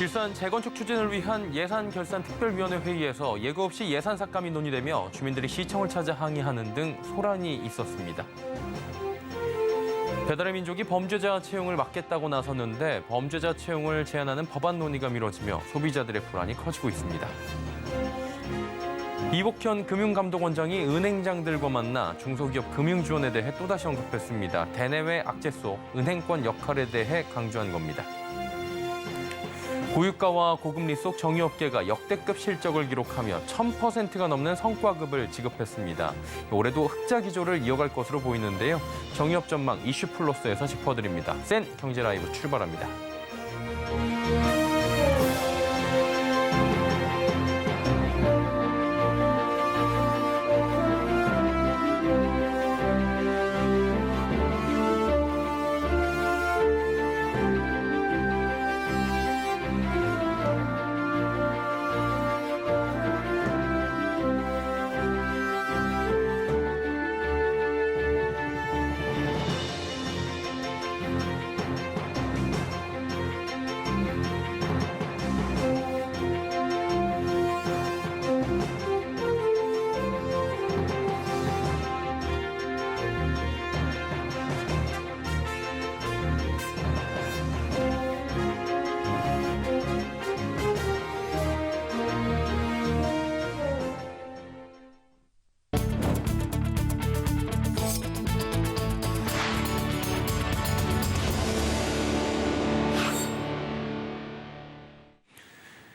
일산 재건축 추진을 위한 예산결산특별위원회 회의에서 예고 없이 예산 삭감이 논의되며 주민들이 시청을 찾아 항의하는 등 소란이 있었습니다. 배달의 민족이 범죄자 채용을 막겠다고 나섰는데 범죄자 채용을 제한하는 법안 논의가 미뤄지며 소비자들의 불안이 커지고 있습니다. 이복현 금융감독원장이 은행장들과 만나 중소기업 금융지원에 대해 또다시 언급했습니다. 대내외 악재소, 은행권 역할에 대해 강조한 겁니다. 고유가와 고금리 속 정유업계가 역대급 실적을 기록하며 1000%가 넘는 성과급을 지급했습니다. 올해도 흑자 기조를 이어갈 것으로 보이는데요. 정유업 전망 이슈 플러스에서 짚어드립니다. 센 경제 라이브 출발합니다.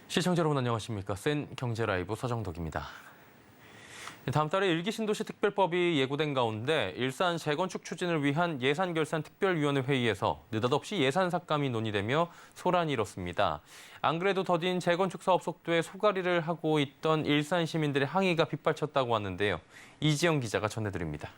시청자 여러분 안녕하십니까. 센 경제 라이브 서정덕입니다. 다음 달에 일기 신도시 특별법이 예고된 가운데 일산 재건축 추진을 위한 예산결산특별위원회 회의에서 느닷없이 예산 삭감이 논의되며 소란이 일었습니다. 안 그래도 더딘 재건축 사업 속도에 소가리를 하고 있던 일산 시민들의 항의가 빗발쳤다고 하는데요. 이지영 기자가 전해드립니다.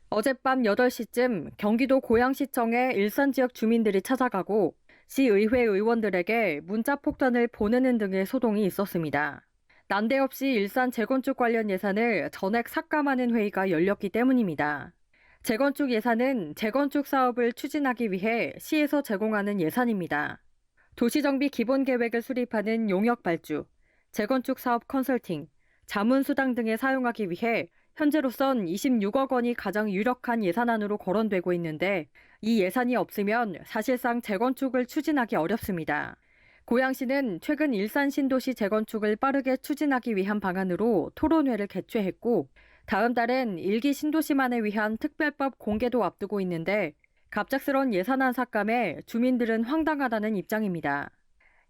어젯밤 8시쯤 경기도 고양시청에 일산 지역 주민들이 찾아가고 시의회 의원들에게 문자 폭탄을 보내는 등의 소동이 있었습니다. 난데없이 일산 재건축 관련 예산을 전액 삭감하는 회의가 열렸기 때문입니다. 재건축 예산은 재건축 사업을 추진하기 위해 시에서 제공하는 예산입니다. 도시정비 기본계획을 수립하는 용역발주, 재건축 사업 컨설팅, 자문수당 등에 사용하기 위해 현재로선 26억 원이 가장 유력한 예산안으로 거론되고 있는데 이 예산이 없으면 사실상 재건축을 추진하기 어렵습니다. 고양시는 최근 일산 신도시 재건축을 빠르게 추진하기 위한 방안으로 토론회를 개최했고 다음 달엔 일기 신도시만을 위한 특별법 공개도 앞두고 있는데 갑작스런 예산안 삭감에 주민들은 황당하다는 입장입니다.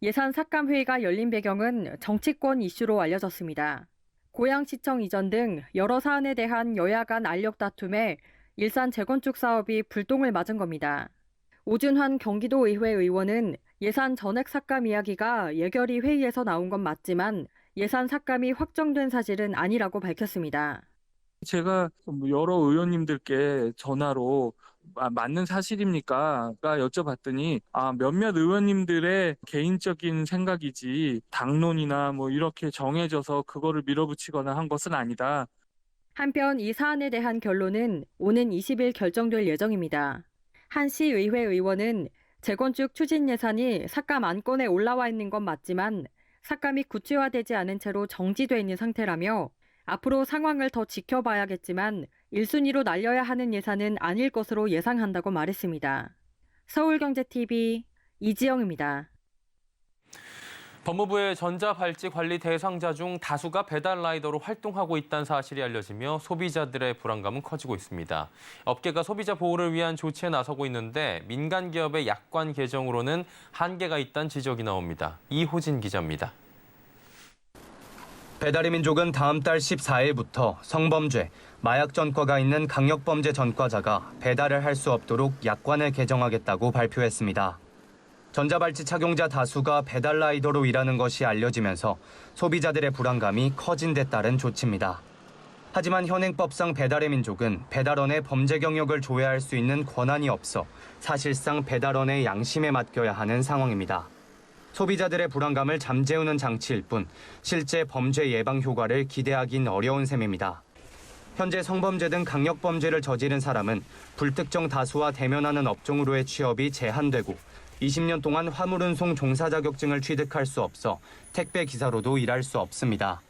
예산 삭감 회의가 열린 배경은 정치권 이슈로 알려졌습니다. 고양시청 이전 등 여러 사안에 대한 여야 간 알력 다툼에 일산 재건축 사업이 불똥을 맞은 겁니다. 오준환 경기도의회 의원은 예산 전액 삭감 이야기가 예결위 회의에서 나온 건 맞지만 예산 삭감이 확정된 사실은 아니라고 밝혔습니다. 제가 여러 의원님들께 전화로 맞는 사실입니까? 여쭤봤더니 몇몇 의원님들의 개인적인 생각이지 당론이나 이렇게 정해져서 그거를 밀어붙이거나 한 것은 아니다. 한편 이 사안에 대한 결론은 오는 20일 결정될 예정입니다. 한 시의회 의원은 재건축 추진 예산이 삭감 안건에 올라와 있는 건 맞지만 삭감이 구체화되지 않은 채로 정지돼 있는 상태라며 앞으로 상황을 더 지켜봐야겠지만 1순위로 날려야 하는 예산은 아닐 것으로 예상한다고 말했습니다. 서울경제TV 이지영입니다. 법무부의 전자발찌 관리 대상자 중 다수가 배달라이더로 활동하고 있다는 사실이 알려지며 소비자들의 불안감은 커지고 있습니다. 업계가 소비자 보호를 위한 조치에 나서고 있는데 민간 기업의 약관 개정으로는 한계가 있다는 지적이 나옵니다. 이호진 기자입니다. 배달의 민족은 다음 달 14일부터 성범죄, 마약 전과가 있는 강력범죄 전과자가 배달을 할 수 없도록 약관을 개정하겠다고 발표했습니다. 전자발찌 착용자 다수가 배달라이더로 일하는 것이 알려지면서 소비자들의 불안감이 커진 데 따른 조치입니다. 하지만 현행법상 배달의 민족은 배달원의 범죄 경력을 조회할 수 있는 권한이 없어 사실상 배달원의 양심에 맡겨야 하는 상황입니다. 소비자들의 불안감을 잠재우는 장치일 뿐 실제 범죄 예방 효과를 기대하긴 어려운 셈입니다. 현재 성범죄 등 강력범죄를 저지른 사람은 불특정 다수와 대면하는 업종으로의 취업이 제한되고 20년 동안 화물운송 종사 자격증을 취득할 수 없어 택배 기사로도 일할 수 없습니다.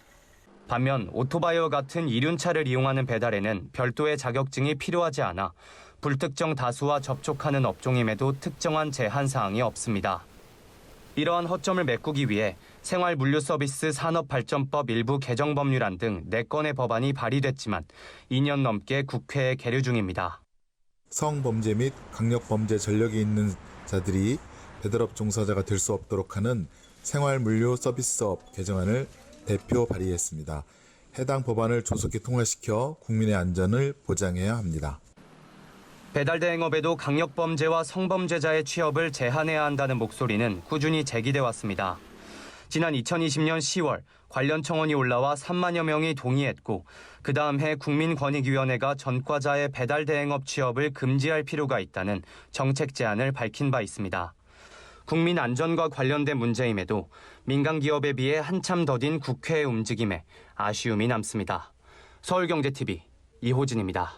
반면 오토바이와 같은 이륜차를 이용하는 배달에는 별도의 자격증이 필요하지 않아 불특정 다수와 접촉하는 업종임에도 특정한 제한 사항이 없습니다. 이러한 허점을 메꾸기 위해 생활물류서비스 산업발전법 일부 개정 법률안 등 4건의 법안이 발의됐지만 2년 넘게 국회에 계류 중입니다. 성범죄 및 강력범죄 전력이 있는 자들이 배달업 종사자가 될 수 없도록 하는 생활물류서비스법 개정안을 대표 발의했습니다. 해당 법안을 조속히 통과시켜 국민의 안전을 보장해야 합니다. 배달 대행업에도 강력범죄와 성범죄자의 취업을 제한해야 한다는 목소리는 꾸준히 제기돼 왔습니다. 지난 2020년 10월 관련 청원이 올라와 3만여 명이 동의했고 그 다음 해 국민권익위원회가 전과자의 배달 대행업 취업을 금지할 필요가 있다는 정책 제안을 밝힌 바 있습니다. 국민 안전과 관련된 문제임에도 민간 기업에 비해 한참 더딘 국회의 움직임에 아쉬움이 남습니다. 서울경제TV 이호진입니다.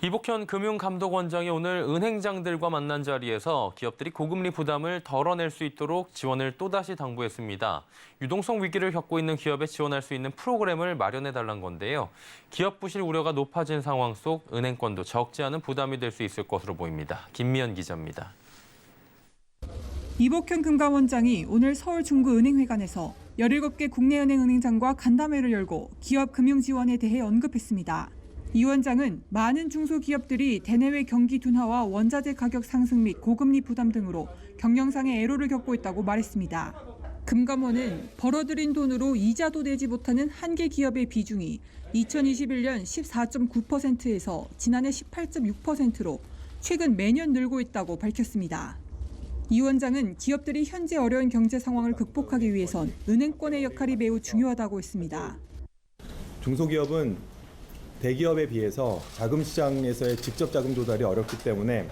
이복현 금융감독원장이 오늘 은행장들과 만난 자리에서 기업들이 고금리 부담을 덜어낼 수 있도록 지원을 또다시 당부했습니다. 유동성 위기를 겪고 있는 기업에 지원할 수 있는 프로그램을 마련해달라는 건데요. 기업 부실 우려가 높아진 상황 속 은행권도 적지 않은 부담이 될 수 있을 것으로 보입니다. 김미연 기자입니다. 이복현 금감원장이 오늘 서울 중구은행회관에서 17개 국내은행 은행장과 간담회를 열고 기업 금융 지원에 대해 언급했습니다. 이 원장은 많은 중소기업들이 대내외 경기 둔화와 원자재 가격 상승 및 고금리 부담 등으로 경영상의 애로를 겪고 있다고 말했습니다. 금감원은 벌어들인 돈으로 이자도 내지 못하는 한계 기업의 비중이 2021년 14.9%에서 지난해 18.6%로 최근 매년 늘고 있다고 밝혔습니다. 이 원장은 기업들이 현재 어려운 경제 상황을 극복하기 위해선 은행권의 역할이 매우 중요하다고 했습니다. 중소기업은 대기업에 비해서 자금 시장에서의 직접 자금 조달이 어렵기 때문에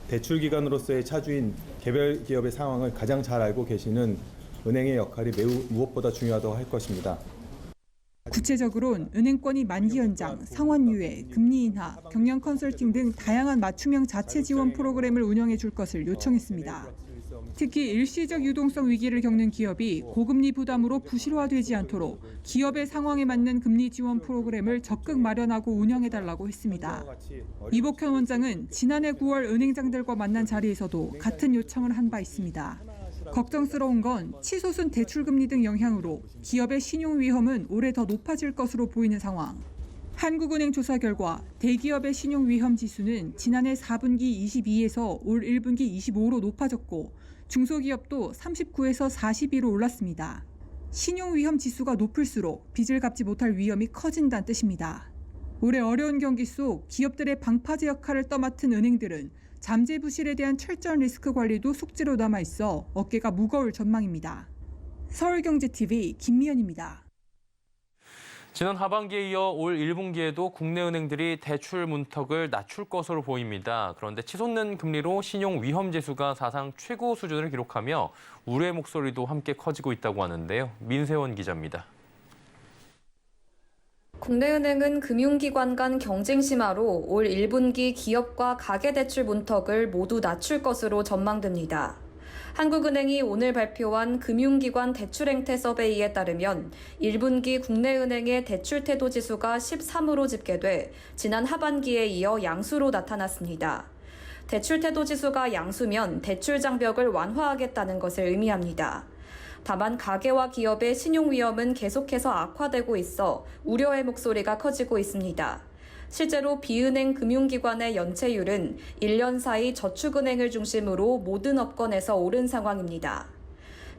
대출 기관으로서의 차주인 개별 기업의 상황을 가장 잘 알고 계시는 은행의 역할이 매우 무엇보다 중요하다고 할 것입니다. 구체적으로는 은행권이 만기 연장, 상환 유예, 금리 인하, 경영 컨설팅 등 다양한 맞춤형 자체 지원 프로그램을 운영해 줄 것을 요청했습니다. 특히 일시적 유동성 위기를 겪는 기업이 고금리 부담으로 부실화되지 않도록 기업의 상황에 맞는 금리 지원 프로그램을 적극 마련하고 운영해달라고 했습니다. 이복현 원장은 지난해 9월 은행장들과 만난 자리에서도 같은 요청을 한 바 있습니다. 걱정스러운 건 치솟은 대출금리 등 영향으로 기업의 신용 위험은 올해 더 높아질 것으로 보이는 상황. 한국은행 조사 결과 대기업의 신용 위험 지수는 지난해 4분기 22에서 올 1분기 25로 높아졌고 중소기업도 39에서 42로 올랐습니다. 신용 위험 지수가 높을수록 빚을 갚지 못할 위험이 커진다는 뜻입니다. 올해 어려운 경기 속 기업들의 방파제 역할을 떠맡은 은행들은 잠재 부실에 대한 철저한 리스크 관리도 숙제로 남아 있어 어깨가 무거울 전망입니다. 서울경제TV 김미연입니다. 지난 하반기에 이어 올 1분기에도 국내 은행들이 대출 문턱을 낮출 것으로 보입니다. 그런데 치솟는 금리로 신용 위험 지수가 사상 최고 수준을 기록하며 우려의 목소리도 함께 커지고 있다고 하는데요. 민세원 기자입니다. 국내 은행은 금융기관 간 경쟁 심화로 올 1분기 기업과 가계대출 문턱을 모두 낮출 것으로 전망됩니다. 한국은행이 오늘 발표한 금융기관 대출행태 서베이에 따르면 1분기 국내 은행의 대출 태도 지수가 13으로 집계돼 지난 하반기에 이어 양수로 나타났습니다. 대출 태도 지수가 양수면 대출 장벽을 완화하겠다는 것을 의미합니다. 다만 가계와 기업의 신용 위험은 계속해서 악화되고 있어 우려의 목소리가 커지고 있습니다. 실제로 비은행 금융기관의 연체율은 1년 사이 저축은행을 중심으로 모든 업권에서 오른 상황입니다.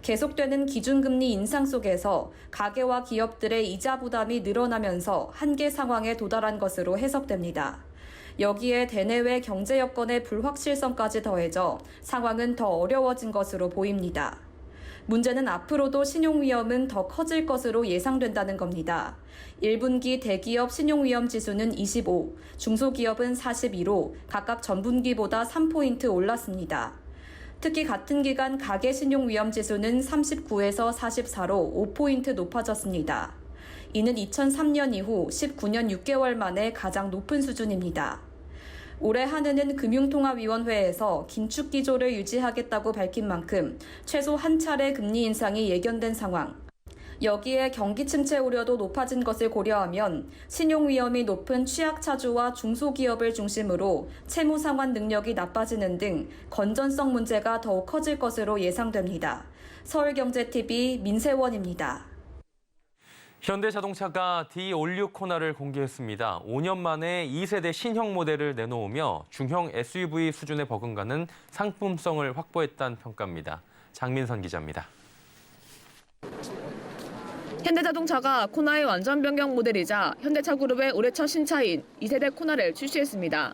계속되는 기준금리 인상 속에서 가계와 기업들의 이자 부담이 늘어나면서 한계 상황에 도달한 것으로 해석됩니다. 여기에 대내외 경제 여건의 불확실성까지 더해져 상황은 더 어려워진 것으로 보입니다. 문제는 앞으로도 신용 위험은 더 커질 것으로 예상된다는 겁니다. 1분기 대기업 신용 위험 지수는 25, 중소기업은 42로 각각 전분기보다 3포인트 올랐습니다. 특히 같은 기간 가계 신용 위험 지수는 39에서 44로 5포인트 높아졌습니다. 이는 2003년 이후 19년 6개월 만에 가장 높은 수준입니다. 올해 한은은 금융통화위원회에서 긴축 기조를 유지하겠다고 밝힌 만큼 최소 한 차례 금리 인상이 예견된 상황. 여기에 경기 침체 우려도 높아진 것을 고려하면 신용 위험이 높은 취약차주와 중소기업을 중심으로 채무 상환 능력이 나빠지는 등 건전성 문제가 더욱 커질 것으로 예상됩니다. 서울경제TV 민세원입니다. 현대자동차가 D56 코나를 공개했습니다. 5년 만에 2세대 신형 모델을 내놓으며 중형 SUV 수준에 버금가는 상품성을 확보했다는 평가입니다. 장민선 기자입니다. 현대자동차가 코나의 완전 변경 모델이자 현대차그룹의 올해 첫 신차인 2세대 코나를 출시했습니다.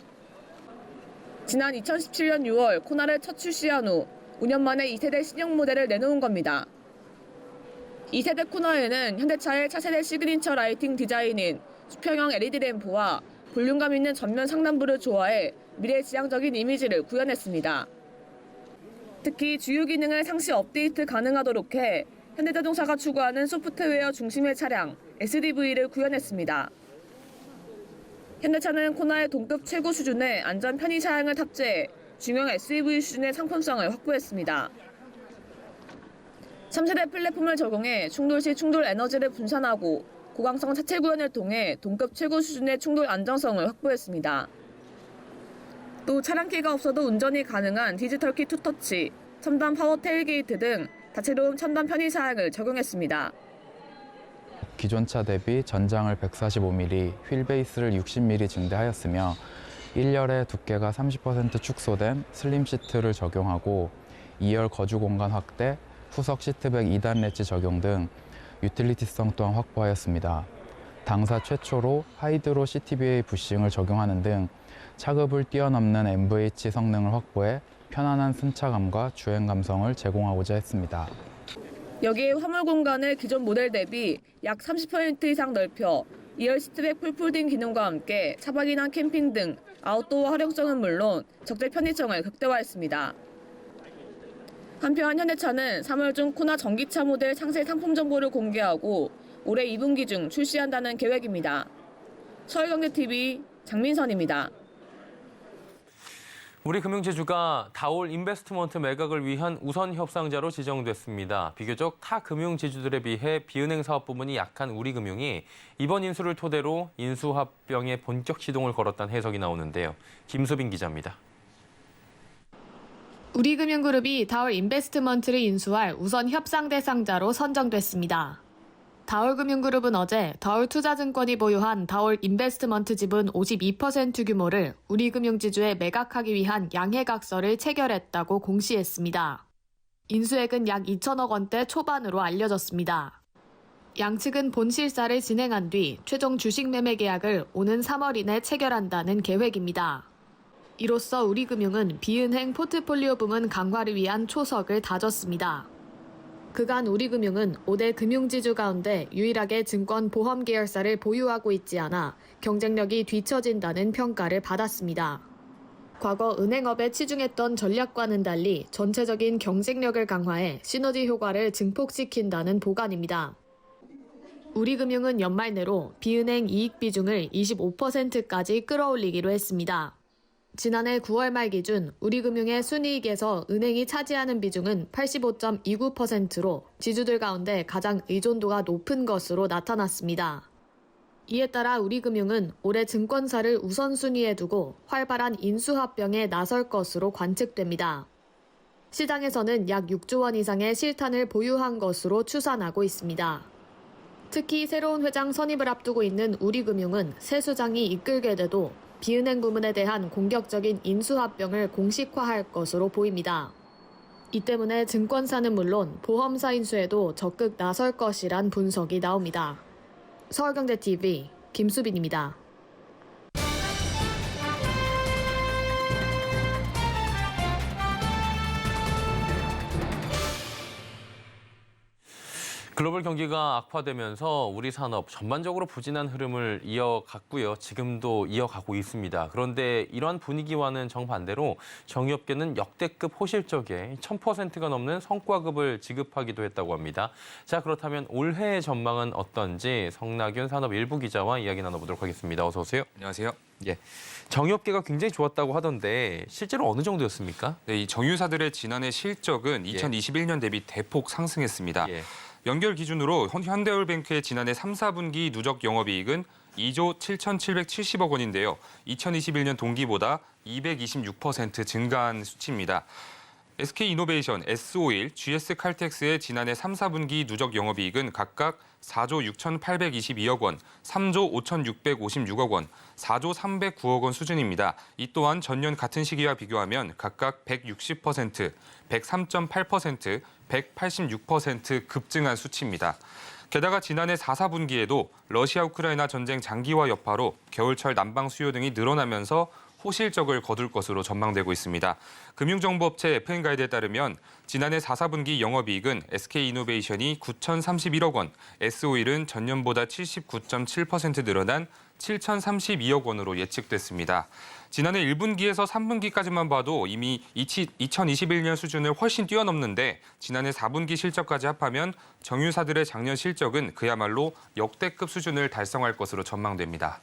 지난 2017년 6월 코나를 첫 출시한 후 5년 만에 2세대 신형 모델을 내놓은 겁니다. 2세대 코나에는 현대차의 차세대 시그니처 라이팅 디자인인 수평형 LED 램프와 볼륨감 있는 전면 상단부를 조화해 미래지향적인 이미지를 구현했습니다. 특히 주요 기능을 상시 업데이트 가능하도록 해 현대자동차가 추구하는 소프트웨어 중심의 차량 SDV를 구현했습니다. 현대차는 코나의 동급 최고 수준의 안전 편의 사양을 탑재해 중형 SUV 수준의 상품성을 확보했습니다. 3세대 플랫폼을 적용해 충돌 시 충돌 에너지를 분산하고 고강성 차체 구현을 통해 동급 최고 수준의 충돌 안정성을 확보했습니다. 또 차량키가 없어도 운전이 가능한 디지털키 투터치, 첨단 파워 테일게이트 등 다채로운 첨단 편의 사양을 적용했습니다. 기존 차 대비 전장을 145mm, 휠베이스를 60mm 증대하였으며 1열의 두께가 30% 축소된 슬림 시트를 적용하고 2열 거주 공간 확대, 후석 시트백 2단 렛지 적용 등 유틸리티성 또한 확보하였습니다. 당사 최초로 하이드로 CTBA 부싱을 적용하는 등 차급을 뛰어넘는 MVH 성능을 확보해 편안한 승차감과 주행 감성을 제공하고자 했습니다. 여기에 화물 공간을 기존 모델 대비 약 30% 이상 넓혀 2열 시트백 풀폴딩 기능과 함께 차박이나 캠핑 등 아웃도어 활용성은 물론 적재 편의성을 극대화했습니다. 한편 현대차는 3월 중 코나 전기차 모델 상세 상품 정보를 공개하고 올해 2분기 중 출시한다는 계획입니다. 서울경제TV 장민선입니다. 우리금융지주가 다올 인베스트먼트 매각을 위한 우선 협상자로 지정됐습니다. 비교적 타 금융지주들에 비해 비은행 사업 부문이 약한 우리금융이 이번 인수를 토대로 인수합병에 본격 시동을 걸었다는 해석이 나오는데요. 김수빈 기자입니다. 우리금융그룹이 다올 인베스트먼트를 인수할 우선 협상 대상자로 선정됐습니다. 다올금융그룹은 어제 다올투자증권이 보유한 다올 인베스트먼트 지분 52% 규모를 우리금융지주에 매각하기 위한 양해각서를 체결했다고 공시했습니다. 인수액은 약 2천억 원대 초반으로 알려졌습니다. 양측은 본실사를 진행한 뒤 최종 주식 매매 계약을 오는 3월 이내 체결한다는 계획입니다. 이로써 우리금융은 비은행 포트폴리오 부문 강화를 위한 초석을 다졌습니다. 그간 우리금융은 5대 금융지주 가운데 유일하게 증권 보험 계열사를 보유하고 있지 않아 경쟁력이 뒤처진다는 평가를 받았습니다. 과거 은행업에 치중했던 전략과는 달리 전체적인 경쟁력을 강화해 시너지 효과를 증폭시킨다는 보관입니다. 우리금융은 연말 내로 비은행 이익 비중을 25%까지 끌어올리기로 했습니다. 지난해 9월 말 기준 우리금융의 순이익에서 은행이 차지하는 비중은 85.29%로 지주들 가운데 가장 의존도가 높은 것으로 나타났습니다. 이에 따라 우리금융은 올해 증권사를 우선순위에 두고 활발한 인수합병에 나설 것으로 관측됩니다. 시장에서는 약 6조 원 이상의 실탄을 보유한 것으로 추산하고 있습니다. 특히 새로운 회장 선임을 앞두고 있는 우리금융은 새 수장이 이끌게 돼도 비은행 부문에 대한 공격적인 인수합병을 공식화할 것으로 보입니다. 이 때문에 증권사는 물론 보험사 인수에도 적극 나설 것이란 분석이 나옵니다. 서울경제TV 김수빈입니다. 글로벌 경기가 악화되면서 우리 산업 전반적으로 부진한 흐름을 이어갔고요. 지금도 이어가고 있습니다. 그런데 이러한 분위기와는 정반대로 정유업계는 역대급 호실적에 1000%가 넘는 성과급을 지급하기도 했다고 합니다. 자, 그렇다면 올해의 전망은 어떤지 성낙윤 산업일부 기자와 이야기 나눠보도록 하겠습니다. 어서 오세요. 안녕하세요. 예, 정유업계가 굉장히 좋았다고 하던데 실제로 어느 정도였습니까? 네, 이 정유사들의 지난해 실적은 2021년 대비 대폭 상승했습니다. 예. 연결 기준으로 현대오일뱅크의 지난해 3, 4분기 누적 영업이익은 2조 7,770억 원인데요. 2021년 동기보다 226% 증가한 수치입니다. SK이노베이션, S오일, GS칼텍스의 지난해 3, 4분기 누적 영업이익은 각각 4조 6,822억 원, 3조 5,656억 원, 4조 309억 원 수준입니다. 이 또한 전년 같은 시기와 비교하면 각각 160%, 103.8%, 186% 급증한 수치입니다. 게다가 지난해 4, 4분기에도 러시아 우크라이나 전쟁 장기화 여파로 겨울철 난방 수요 등이 늘어나면서 호실적을 거둘 것으로 전망되고 있습니다. 금융정보업체 FN가이드에 따르면 지난해 4, 4분기 영업이익은 SK이노베이션이 9,031억 원, S오일은 전년보다 79.7% 늘어난 7,032억 원으로 예측됐습니다. 지난해 1분기에서 3분기까지만 봐도 이미 2021년 수준을 훨씬 뛰어넘는데 지난해 4분기 실적까지 합하면 정유사들의 작년 실적은 그야말로 역대급 수준을 달성할 것으로 전망됩니다.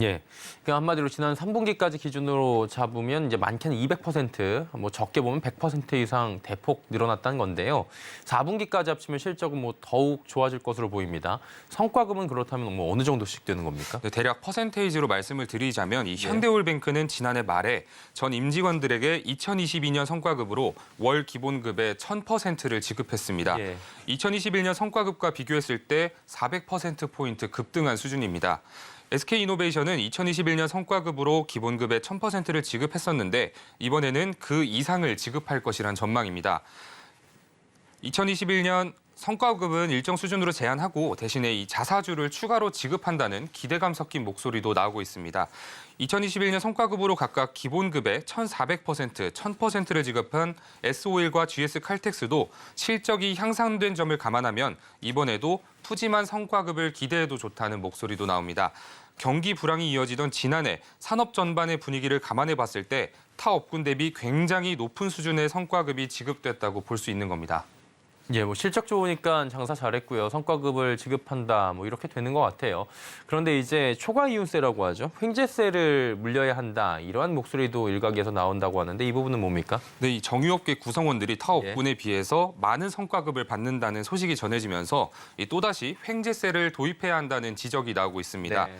예, 그러니까 한마디로 지난 3분기까지 기준으로 잡으면 이제 많게는 200%, 뭐 적게 보면 100% 이상 대폭 늘어났다는 건데요. 4분기까지 합치면 실적은 뭐 더욱 좋아질 것으로 보입니다. 성과급은 그렇다면 뭐 어느 정도씩 되는 겁니까? 네, 대략 퍼센테이지로 말씀을 드리자면 이 현대오일뱅크는 지난해 말에 전 임직원들에게 2022년 성과급으로 월 기본급의 1000%를 지급했습니다. 예. 2021년 성과급과 비교했을 때 400%포인트 급등한 수준입니다. SK이노베이션은 2021년 성과급으로 기본급의 1000%를 지급했었는데 이번에는 그 이상을 지급할 것이란 전망입니다. 2021년 성과급은 일정 수준으로 제한하고 대신에 이 자사주를 추가로 지급한다는 기대감 섞인 목소리도 나오고 있습니다. 2021년 성과급으로 각각 기본급의 1,400%, 1,000%를 지급한 S오일과 GS칼텍스도 실적이 향상된 점을 감안하면 이번에도 푸짐한 성과급을 기대해도 좋다는 목소리도 나옵니다. 경기 불황이 이어지던 지난해 산업 전반의 분위기를 감안해 봤을 때 타 업군 대비 굉장히 높은 수준의 성과급이 지급됐다고 볼 수 있는 겁니다. 예, 뭐 실적 좋으니까 장사 잘했고요. 성과급을 지급한다, 뭐 이렇게 되는 것 같아요. 그런데 이제 초과 이윤세라고 하죠. 횡재세를 물려야 한다. 이러한 목소리도 일각에서 나온다고 하는데 이 부분은 뭡니까? 네, 이 정유업계 구성원들이 타 업군에 비해서 많은 성과급을 받는다는 소식이 전해지면서 또다시 횡재세를 도입해야 한다는 지적이 나오고 있습니다. 네.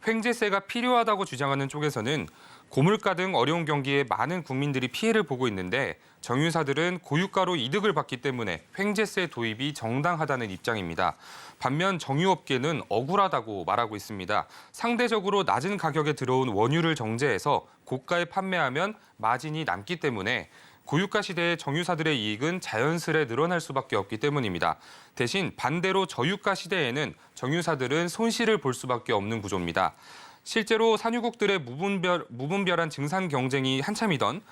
횡재세가 필요하다고 주장하는 쪽에서는 고물가 등 어려운 경기에 많은 국민들이 피해를 보고 있는데 정유사들은 고유가로 이득을 받기 때문에 횡재세 도입이 정당하다는 입장입니다. 반면 정유업계는 억울하다고 말하고 있습니다. 상대적으로 낮은 가격에 들어온 원유를 정제해서 고가에 판매하면 마진이 남기 때문에 고유가 시대의 정유사들의 이익은 자연스레 늘어날 수밖에 없기 때문입니다. 대신 반대로 저유가 시대에는 정유사들은 손실을 볼 수밖에 없는 구조입니다. 실제로 산유국들의 무분별한 증산 경쟁이 한참이던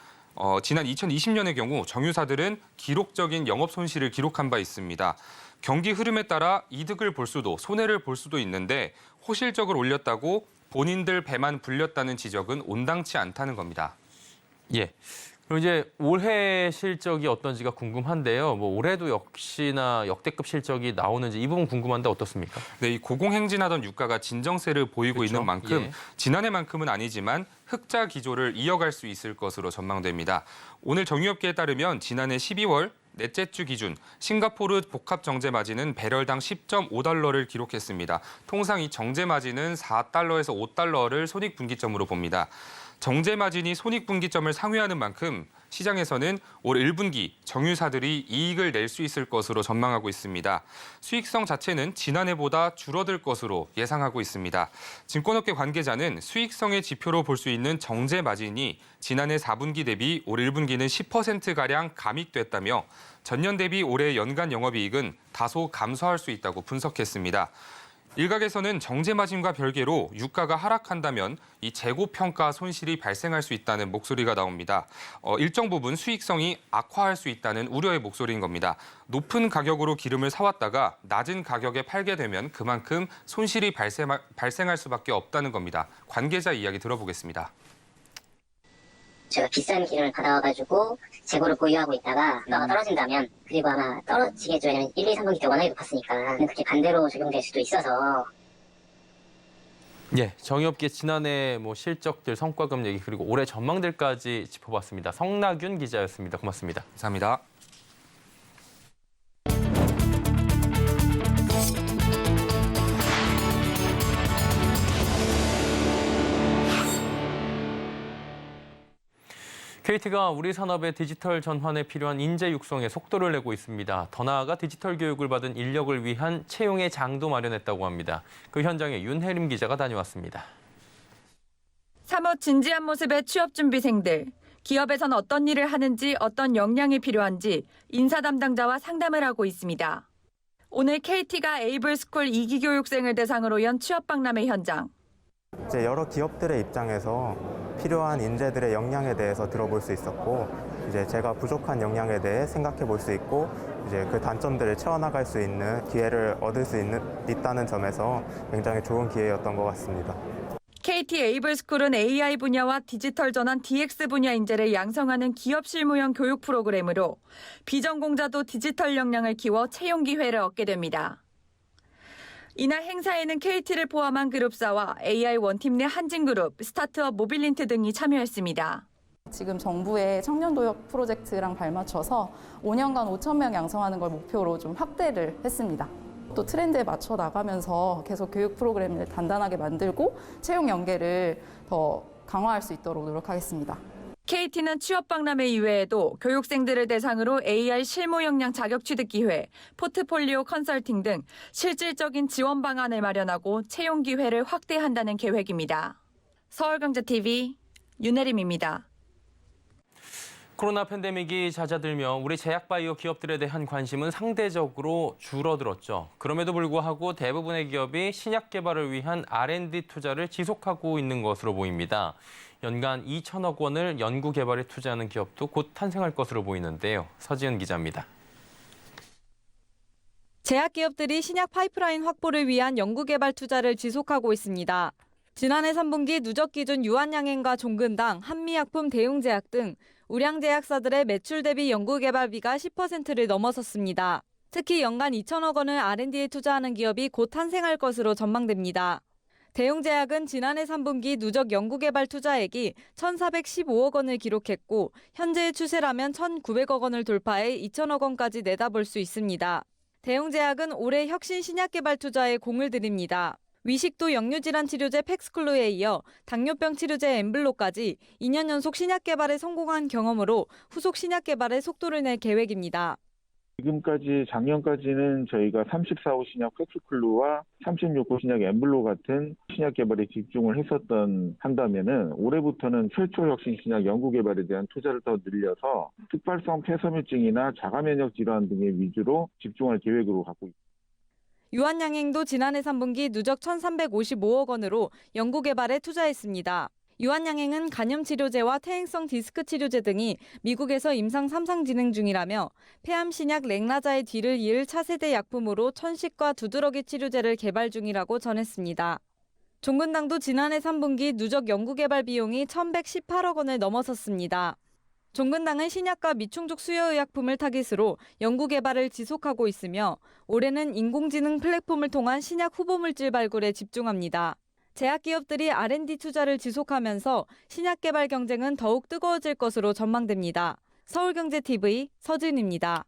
지난 2020년의 경우 정유사들은 기록적인 영업 손실을 기록한 바 있습니다. 경기 흐름에 따라 이득을 볼 수도 손해를 볼 수도 있는데 호실적을 올렸다고 본인들 배만 불렸다는 지적은 온당치 않다는 겁니다. 예. 그럼 이제 올해 실적이 어떤지가 궁금한데요. 뭐 올해도 역시나 역대급 실적이 나오는지 이 부분 궁금한데 어떻습니까? 네, 이 고공행진하던 유가가 진정세를 보이고 그렇죠? 있는 만큼 예. 지난해만큼은 아니지만 흑자 기조를 이어갈 수 있을 것으로 전망됩니다. 오늘 정유업계에 따르면 지난해 12월 넷째 주 기준 싱가포르 복합 정제 마진은 배럴당 10.5달러를 기록했습니다. 통상 이 정제 마진은 4달러에서 5달러를 손익분기점으로 봅니다. 정제 마진이 손익분기점을 상회하는 만큼 시장에서는 올 1분기 정유사들이 이익을 낼 수 있을 것으로 전망하고 있습니다. 수익성 자체는 지난해보다 줄어들 것으로 예상하고 있습니다. 증권업계 관계자는 수익성의 지표로 볼 수 있는 정제 마진이 지난해 4분기 대비 올 1분기는 10%가량 감익됐다며 전년 대비 올해 연간 영업이익은 다소 감소할 수 있다고 분석했습니다. 일각에서는 정제마진과 별개로 유가가 하락한다면 이 재고평가 손실이 발생할 수 있다는 목소리가 나옵니다. 일정 부분 수익성이 악화할 수 있다는 우려의 목소리인 겁니다. 높은 가격으로 기름을 사왔다가 낮은 가격에 팔게 되면 그만큼 손실이 발생할 수밖에 없다는 겁니다. 관계자 이야기 들어보겠습니다. 제가 비싼 기름을 받아와가지고 재고를 보유하고 있다가 유가가 떨어진다면, 그리고 아마 떨어지겠죠. 왜냐면 1, 2, 3분기 때 워낙에 높았으니까. 근데 그게 반대로 적용될 수도 있어서. 예, 정유업계 지난해 실적들, 성과금 얘기 그리고 올해 전망들까지 짚어봤습니다. 성나균 기자였습니다. 고맙습니다. 감사합니다. KT가 우리 산업의 디지털 전환에 필요한 인재 육성에 속도를 내고 있습니다. 더 나아가 디지털 교육을 받은 인력을 위한 채용의 장도 마련했다고 합니다. 그 현장에 윤혜림 기자가 다녀왔습니다. 사뭇 진지한 모습의 취업준비생들. 기업에선 어떤 일을 하는지, 어떤 역량이 필요한지 인사 담당자와 상담을 하고 있습니다. 오늘 KT가 에이블스쿨 2기 교육생을 대상으로 연 취업박람회 현장. 이제 여러 기업들의 입장에서 필요한 인재들의 역량에 대해서 들어볼 수 있었고, 이제 제가 부족한 역량에 대해 생각해 볼 수 있고, 이제 그 단점들을 채워나갈 수 있는 기회를 얻을 수 있다는 점에서 굉장히 좋은 기회였던 것 같습니다. KT 에이블스쿨은 AI 분야와 디지털 전환 DX 분야 인재를 양성하는 기업 실무형 교육 프로그램으로 비전공자도 디지털 역량을 키워 채용 기회를 얻게 됩니다. 이날 행사에는 KT를 포함한 그룹사와 AI 원팀 내 한진그룹, 스타트업 모빌린트 등이 참여했습니다. 지금 정부의 청년도역 프로젝트랑 발맞춰서 5년간 5,000명 양성하는 걸 목표로 좀 확대를 했습니다. 또 트렌드에 맞춰 나가면서 계속 교육 프로그램을 단단하게 만들고 채용 연계를 더 강화할 수 있도록 노력하겠습니다. KT는 취업박람회 이외에도 교육생들을 대상으로 AI 실무 역량 자격 취득 기회, 포트폴리오 컨설팅 등 실질적인 지원 방안을 마련하고 채용 기회를 확대한다는 계획입니다. 서울경제TV 윤혜림입니다. 코로나 팬데믹이 잦아들며 우리 제약바이오 기업들에 대한 관심은 상대적으로 줄어들었죠. 그럼에도 불구하고 대부분의 기업이 신약 개발을 위한 R&D 투자를 지속하고 있는 것으로 보입니다. 연간 2천억 원을 연구 개발에 투자하는 기업도 곧 탄생할 것으로 보이는데요. 서지은 기자입니다. 제약기업들이 신약 파이프라인 확보를 위한 연구개발 투자를 지속하고 있습니다. 지난해 3분기 누적 기준 유한양행과 종근당, 한미약품 대웅제약 등 우량제약사들의 매출 대비 연구개발비가 10%를 넘어섰습니다. 특히 연간 2천억 원을 R&D에 투자하는 기업이 곧 탄생할 것으로 전망됩니다. 대웅제약은 지난해 3분기 누적 연구개발 투자액이 1,415억 원을 기록했고 현재의 추세라면 1,900억 원을 돌파해 2천억 원까지 내다볼 수 있습니다. 대웅제약은 올해 혁신 신약개발 투자에 공을 들입니다. 위식도 역류질환 치료제 팩스클로에 이어 당뇨병 치료제 엠블로까지 2년 연속 신약개발에 성공한 경험으로 후속 신약개발에 속도를 낼 계획입니다. 지금까지 작년까지는 저희가 34호 신약 팩스클루와 36호 신약 엠블로 같은 신약 개발에 집중을 한다면은 올해부터는 최초 혁신 신약 연구 개발에 대한 투자를 더 늘려서 특발성 폐섬유증이나 자가 면역 질환 등의 위주로 집중할 계획으로 갖고 있습니다. 유한양행도 지난해 3분기 누적 1,355억 원으로 연구 개발에 투자했습니다. 유한양행은 간염치료제와 퇴행성 디스크 치료제 등이 미국에서 임상 3상 진행 중이라며 폐암 신약 렉나자의 뒤를 이을 차세대 약품으로 천식과 두드러기 치료제를 개발 중이라고 전했습니다. 종근당도 지난해 3분기 누적 연구개발 비용이 1,118억 원을 넘어섰습니다. 종근당은 신약과 미충족 수여의약품을 타깃으로 연구개발을 지속하고 있으며 올해는 인공지능 플랫폼을 통한 신약 후보물질 발굴에 집중합니다. 제약기업들이 R&D 투자를 지속하면서 신약개발 경쟁은 더욱 뜨거워질 것으로 전망됩니다. 서울경제TV 서진입니다.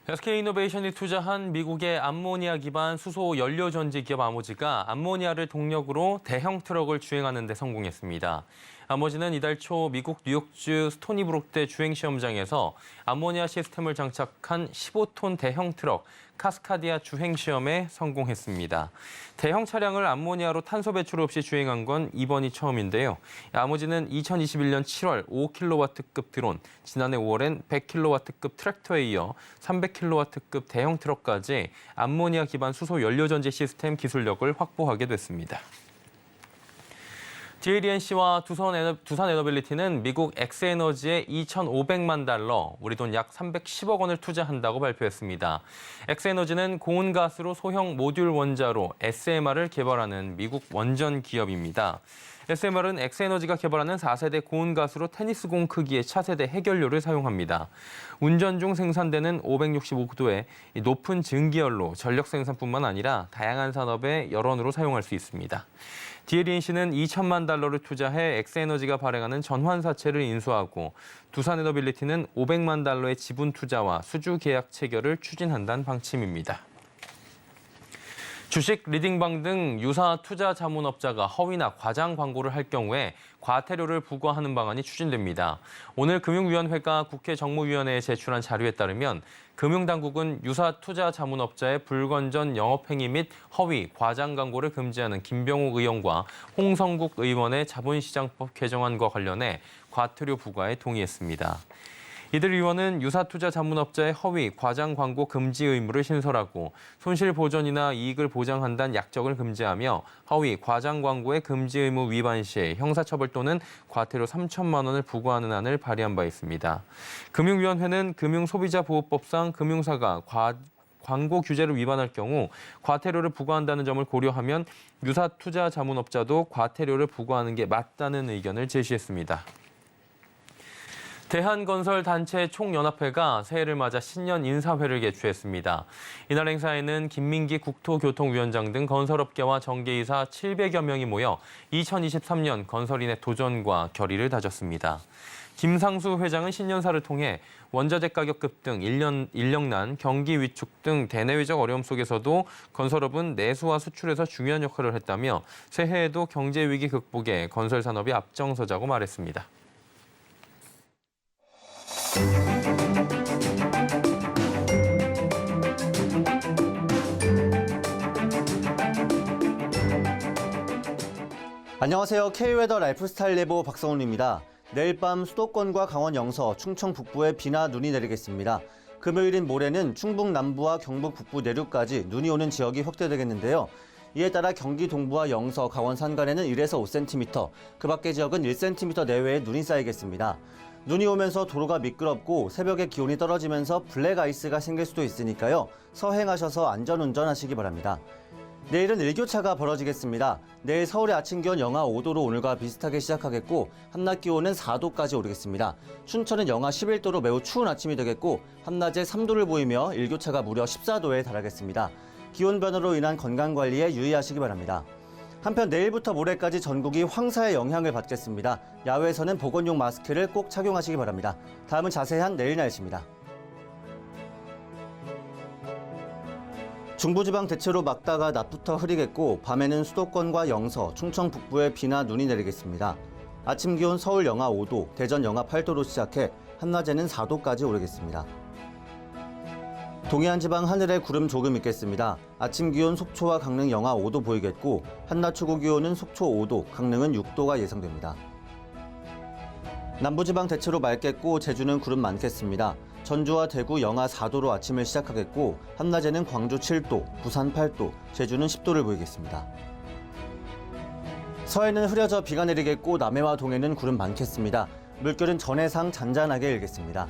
SK이노베이션이 투자한 미국의 암모니아 기반 수소 연료 전지 기업 아모지가 암모니아를 동력으로 대형 트럭을 주행하는 데 성공했습니다. 나머지는 이달 초 미국 뉴욕주 스토니브룩대 주행시험장에서 암모니아 시스템을 장착한 15톤 대형 트럭 카스카디아 주행시험에 성공했습니다. 대형 차량을 암모니아로 탄소 배출 없이 주행한 건 이번이 처음인데요. 나머지는 2021년 7월 5kW급 드론, 지난해 5월엔 100kW급 트랙터에 이어 300kW급 대형 트럭까지 암모니아 기반 수소 연료 전지 시스템 기술력을 확보하게 됐습니다. DLNC와 두산 에너빌리티는 미국 엑스에너지에 2,500만 달러, 우리 돈 약 310억 원을 투자한다고 발표했습니다. 엑스에너지는 고온가스로 소형 모듈 원자로 SMR을 개발하는 미국 원전 기업입니다. SMR은 엑스에너지가 개발하는 4세대 고온가스로 테니스공 크기의 차세대 해결료를 사용합니다. 운전 중 생산되는 565도의 높은 증기열로 전력 생산뿐만 아니라 다양한 산업의 열원으로 사용할 수 있습니다. DLNC는 2천만 달러를 투자해 엑스에너지가 발행하는 전환사채를 인수하고 두산에너빌리티는 500만 달러의 지분 투자와 수주 계약 체결을 추진한다는 방침입니다. 주식, 리딩방 등 유사 투자 자문업자가 허위나 과장 광고를 할 경우에 과태료를 부과하는 방안이 추진됩니다. 오늘 금융위원회가 국회 정무위원회에 제출한 자료에 따르면 금융당국은 유사 투자 자문업자의 불건전 영업행위 및 허위, 과장 광고를 금지하는 김병욱 의원과 홍성국 의원의 자본시장법 개정안과 관련해 과태료 부과에 동의했습니다. 이들 의원은 유사 투자 자문업자의 허위, 과장 광고 금지 의무를 신설하고 손실 보전이나 이익을 보장한다는 약정을 금지하며 허위, 과장 광고의 금지 의무 위반 시에 형사처벌 또는 과태료 3천만 원을 부과하는 안을 발의한 바 있습니다. 금융위원회는 금융소비자보호법상 금융사가 광고 규제를 위반할 경우 과태료를 부과한다는 점을 고려하면 유사 투자 자문업자도 과태료를 부과하는 게 맞다는 의견을 제시했습니다. 대한건설단체 총연합회가 새해를 맞아 신년 인사회를 개최했습니다. 이날 행사에는 김민기 국토교통위원장 등 건설업계와 정계이사 700여 명이 모여 2023년 건설인의 도전과 결의를 다졌습니다. 김상수 회장은 신년사를 통해 원자재 가격 급등, 인력난, 경기 위축 등 대내외적 어려움 속에서도 건설업은 내수와 수출에서 중요한 역할을 했다며 새해에도 경제 위기 극복에 건설 산업이 앞장서자고 말했습니다. 안녕하세요. K웨더 라이프스타일 예보 박성훈입니다. 내일 밤 수도권과 강원 영서, 충청 북부에 비나 눈이 내리겠습니다. 금요일인 모레는 충북 남부와 경북 북부 내륙까지 눈이 오는 지역이 확대되겠는데요. 이에 따라 경기 동부와 영서, 강원 산간에는 1에서 5cm, 그 밖의 지역은 1cm 내외의 눈이 쌓이겠습니다. 눈이 오면서 도로가 미끄럽고 새벽에 기온이 떨어지면서 블랙 아이스가 생길 수도 있으니까요. 서행하셔서 안전운전하시기 바랍니다. 내일은 일교차가 벌어지겠습니다. 내일 서울의 아침 기온 영하 5도로 오늘과 비슷하게 시작하겠고 한낮 기온은 4도까지 오르겠습니다. 춘천은 영하 11도로 매우 추운 아침이 되겠고 한낮에 3도를 보이며 일교차가 무려 14도에 달하겠습니다. 기온 변화로 인한 건강관리에 유의하시기 바랍니다. 한편 내일부터 모레까지 전국이 황사의 영향을 받겠습니다. 야외에서는 보건용 마스크를 꼭 착용하시기 바랍니다. 다음은 자세한 내일 날씨입니다. 중부지방 대체로 맑다가 낮부터 흐리겠고 밤에는 수도권과 영서, 충청 북부에 비나 눈이 내리겠습니다. 아침 기온 서울 영하 5도, 대전 영하 8도로 시작해 한낮에는 4도까지 오르겠습니다. 동해안 지방 하늘에 구름 조금 있겠습니다. 아침 기온 속초와 강릉 영하 5도 보이겠고 한낮 최고 기온은 속초 5도, 강릉은 6도가 예상됩니다. 남부지방 대체로 맑겠고 제주는 구름 많겠습니다. 전주와 대구 영하 4도로 아침을 시작하겠고 한낮에는 광주 7도, 부산 8도, 제주는 10도를 보이겠습니다. 서해는 흐려져 비가 내리겠고 남해와 동해는 구름 많겠습니다. 물결은 전해상 잔잔하게 일겠습니다.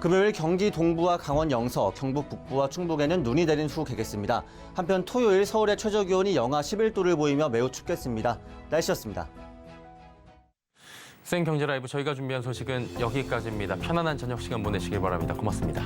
금요일 경기 동부와 강원 영서, 경북 북부와 충북에는 눈이 내린 후 개겠습니다. 한편 토요일 서울의 최저기온이 영하 11도를 보이며 매우 춥겠습니다. 날씨였습니다. 생경제 라이브 저희가 준비한 소식은 여기까지입니다. 편안한 저녁 시간 보내시길 바랍니다. 고맙습니다.